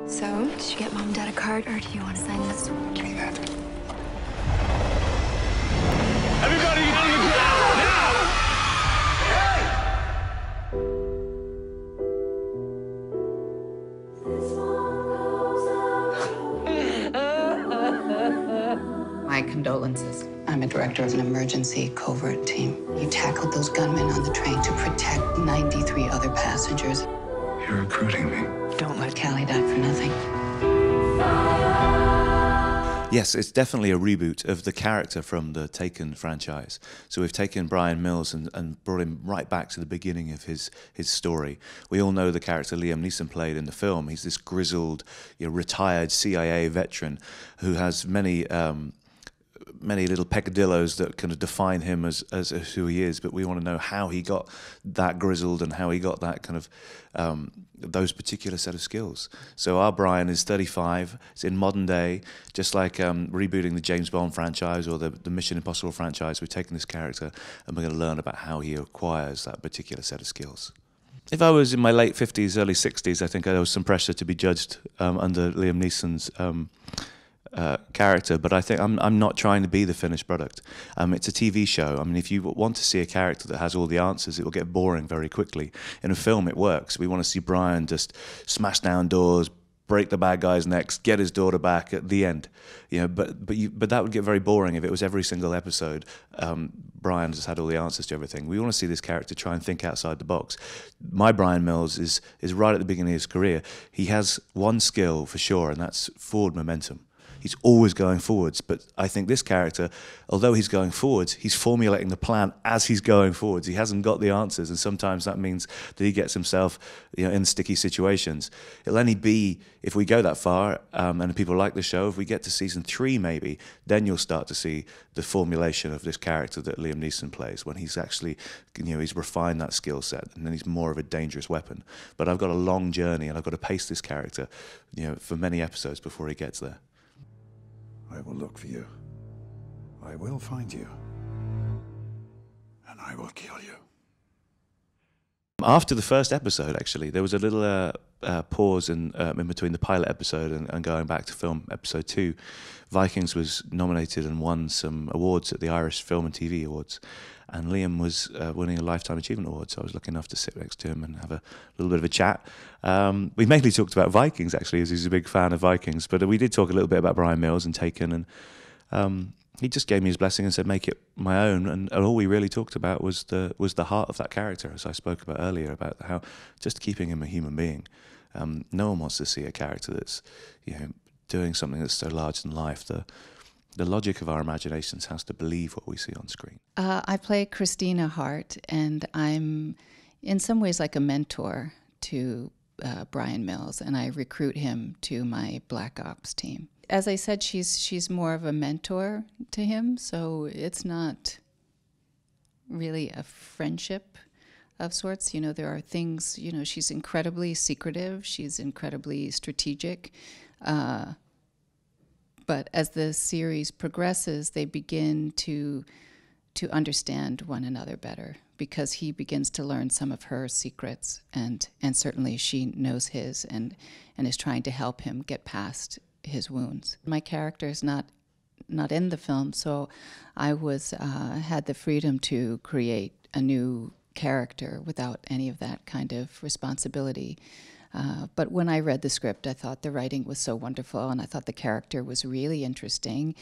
So, did you get Mom and Dad a card, or do you want to sign this? Give me that. Everybody on the ground, now! My condolences. I'm a director of an emergency covert team. You tackled those gunmen on the train to protect 93 other passengers. You're recruiting me. Don't let Callie die for nothing. Yes, it's definitely a reboot of the character from the Taken franchise. So we've taken Brian Mills and brought him right back to the beginning of his story. We all know the character Liam Neeson played in the film. He's this grizzled, retired CIA veteran who has many little peccadillos that kind of define him as who he is, but we want to know how he got that grizzled and how he got that kind of those particular set of skills. So our Brian is 35. It's in modern day, just like rebooting the James Bond franchise or the Mission Impossible franchise. We've taken this character and we're going to learn about how he acquires that particular set of skills. If I was in my late 50s, early 60s, I think there was some pressure to be judged under Liam Neeson's character, but I think I'm not trying to be the finished product. It's a TV show. I mean, if you want to see a character that has all the answers, it will get boring very quickly. In a film, it works. We want to see Brian just smash down doors, break the bad guy's necks, get his daughter back at the end. But that would get very boring if it was every single episode. Brian just had all the answers to everything. We want to see this character try and think outside the box. My Brian Mills is right at the beginning of his career. He has one skill for sure, and that's forward momentum. He's always going forwards, but I think this character, although he's going forwards, he's formulating the plan as he's going forwards. He hasn't got the answers, and sometimes that means that he gets himself in sticky situations. It'll only be, if we go that far, and people like the show, if we get to season 3 maybe, then you'll start to see the formulation of this character that Liam Neeson plays, when he's actually, he's refined that skill set, and then he's more of a dangerous weapon. But I've got a long journey, and I've got to pace this character, for many episodes before he gets there. I will look for you. I will find you. And I will kill you. After the first episode, actually, there was a little pause in between the pilot episode and going back to film episode 2. Vikings was nominated and won some awards at the Irish Film and TV Awards. And Liam was winning a Lifetime Achievement Award, so I was lucky enough to sit next to him and have a little bit of a chat. We mainly talked about Vikings, actually, as he's a big fan of Vikings, but we did talk a little bit about Brian Mills and Taken, and he just gave me his blessing and said, make it my own, and all we really talked about was the heart of that character, as I spoke about earlier, about how just keeping him a human being. No one wants to see a character that's doing something that's so large than life. The logic of our imaginations has to believe what we see on screen. I play Christina Hart, and I'm in some ways like a mentor to Brian Mills, and I recruit him to my Black Ops team. As I said, she's more of a mentor to him, so it's not really a friendship of sorts. There are things, she's incredibly secretive, she's incredibly strategic, but as the series progresses, they begin to understand one another better, because he begins to learn some of her secrets, and certainly she knows his, and is trying to help him get past his wounds. My character is not in the film, so I had the freedom to create a new character without any of that kind of responsibility. But when I read the script, I thought the writing was so wonderful, and I thought the character was really interesting,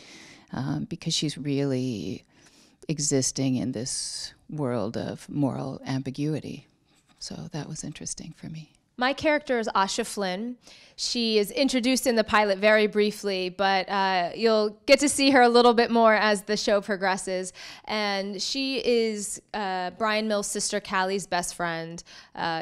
because she's really existing in this world of moral ambiguity. So that was interesting for me. My character is Asha Flynn. She is introduced in the pilot very briefly, but you'll get to see her a little bit more as the show progresses. And she is Brian Mills' sister Callie's best friend.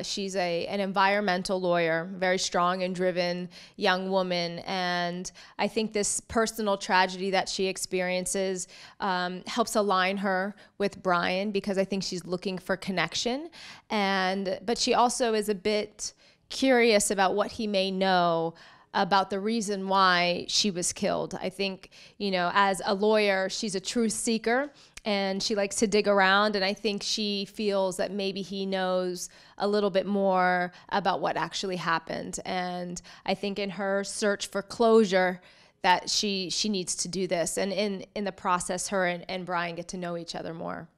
She's an environmental lawyer, very strong and driven young woman. And I think this personal tragedy that she experiences helps align her with Brian, because I think she's looking for connection. But she also is a bit curious about what he may know about the reason why she was killed. I think, you know, as a lawyer, she's a truth seeker and she likes to dig around. And I think she feels that maybe he knows a little bit more about what actually happened. And I think in her search for closure, that she needs to do this. And in the process, her and Brian get to know each other more.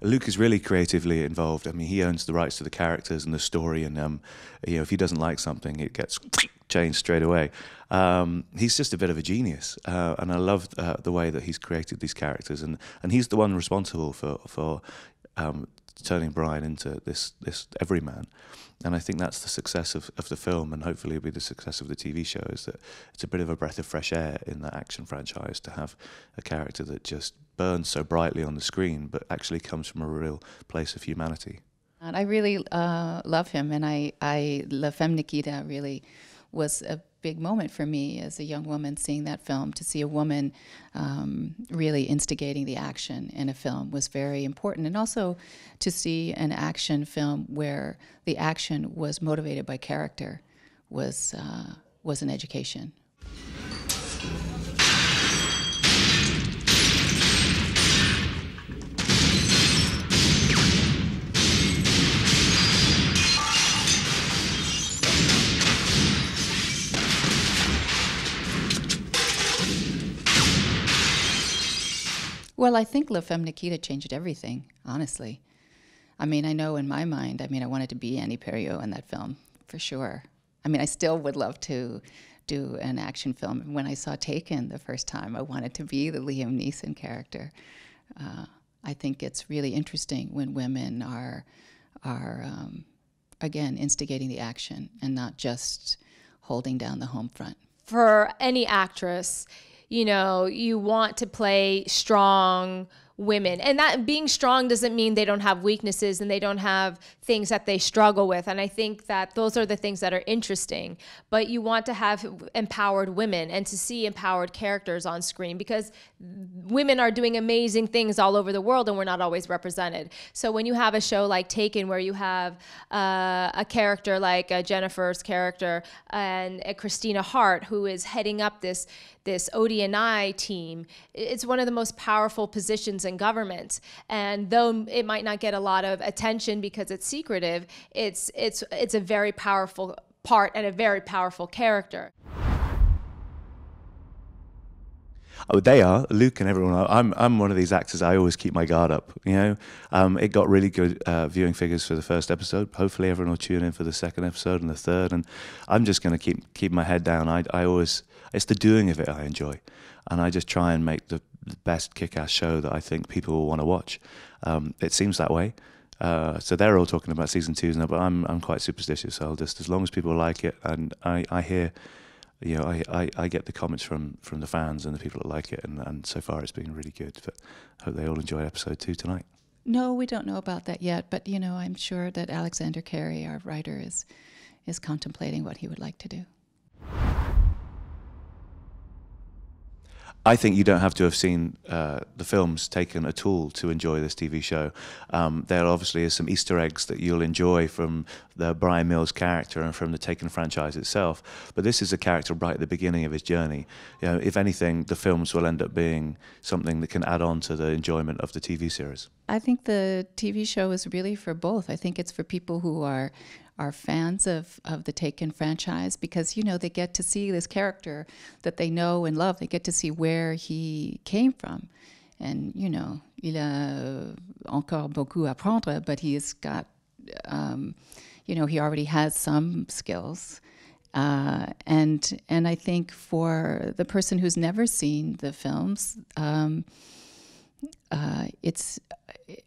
Luke is really creatively involved. I mean, he owns the rights to the characters and the story, and you know, if he doesn't like something, it gets changed straight away. He's just a bit of a genius, and I love the way that he's created these characters, and he's the one responsible for turning Brian into this everyman. And I think that's the success of the film, and hopefully it'll be the success of the TV show, is that it's a bit of a breath of fresh air in that action franchise to have a character that just burns so brightly on the screen, but actually comes from a real place of humanity. And I really love him, and I La Femme Nikita really was a big moment for me as a young woman seeing that film. To see a woman really instigating the action in a film was very important, and also to see an action film where the action was motivated by character was an education. Well, I think La Femme Nikita changed everything, honestly. I mean, I know in my mind, I wanted to be Annie Perriot in that film, for sure. I mean, I still would love to do an action film. When I saw Taken the first time, I wanted to be the Liam Neeson character. I think it's really interesting when women are again, instigating the action and not just holding down the home front. For any actress, you know, you want to play strong women. And that being strong doesn't mean they don't have weaknesses and they don't have things that they struggle with. And I think that those are the things that are interesting. But you want to have empowered women and to see empowered characters on screen, because women are doing amazing things all over the world and we're not always represented. So when you have a show like Taken, where you have a character like Jennifer's character and Christina Hart, who is heading up this ODNI team, it's one of the most powerful positions in government. And though it might not get a lot of attention because it's secretive, it's a very powerful part and a very powerful character. Oh, they are, Luke and everyone. I'm one of these actors, I always keep my guard up, you know. It got really good viewing figures for the first episode. Hopefully everyone will tune in for the second episode and the third, and I'm just going to keep my head down. I always, it's the doing of it I enjoy, and I just try and make the best kick-ass show that I think people will want to watch. It seems that way. So they're all talking about season 2 now, but I'm quite superstitious, so I'll just, as long as people like it, and I hear, you know, I get the comments from the fans and the people that like it, and so far it's been really good. But I hope they all enjoy episode 2 tonight. No, we don't know about that yet, but you know, I'm sure that Alexander Carey, our writer, is contemplating what he would like to do. I think you don't have to have seen the films Taken at all to enjoy this TV show. There obviously is some Easter eggs that you'll enjoy from the Brian Mills character and from the Taken franchise itself. But this is a character right at the beginning of his journey. You know, if anything, the films will end up being something that can add on to the enjoyment of the TV series. I think the TV show is really for both. I think it's for people who are fans of the Taken franchise, because, you know, they get to see this character that they know and love. They get to see where he came from. And, you know, il a encore beaucoup à apprendre, but he has got, you know, he already has some skills. And I think for the person who's never seen the films, it's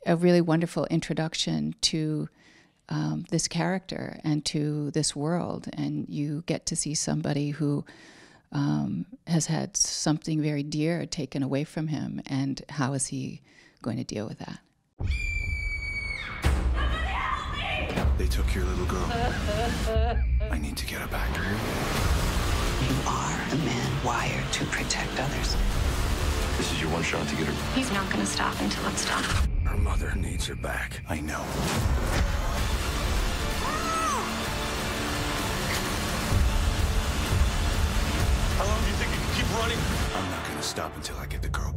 a really wonderful introduction to this character and to this world, and you get to see somebody who has had something very dear taken away from him, and how is he going to deal with that? They took your little girl. I need to get her back. You are a man wired to protect others. This is your one shot to get her. He's not gonna stop until it's done. Her mother needs her back. I know. stop until I get the girl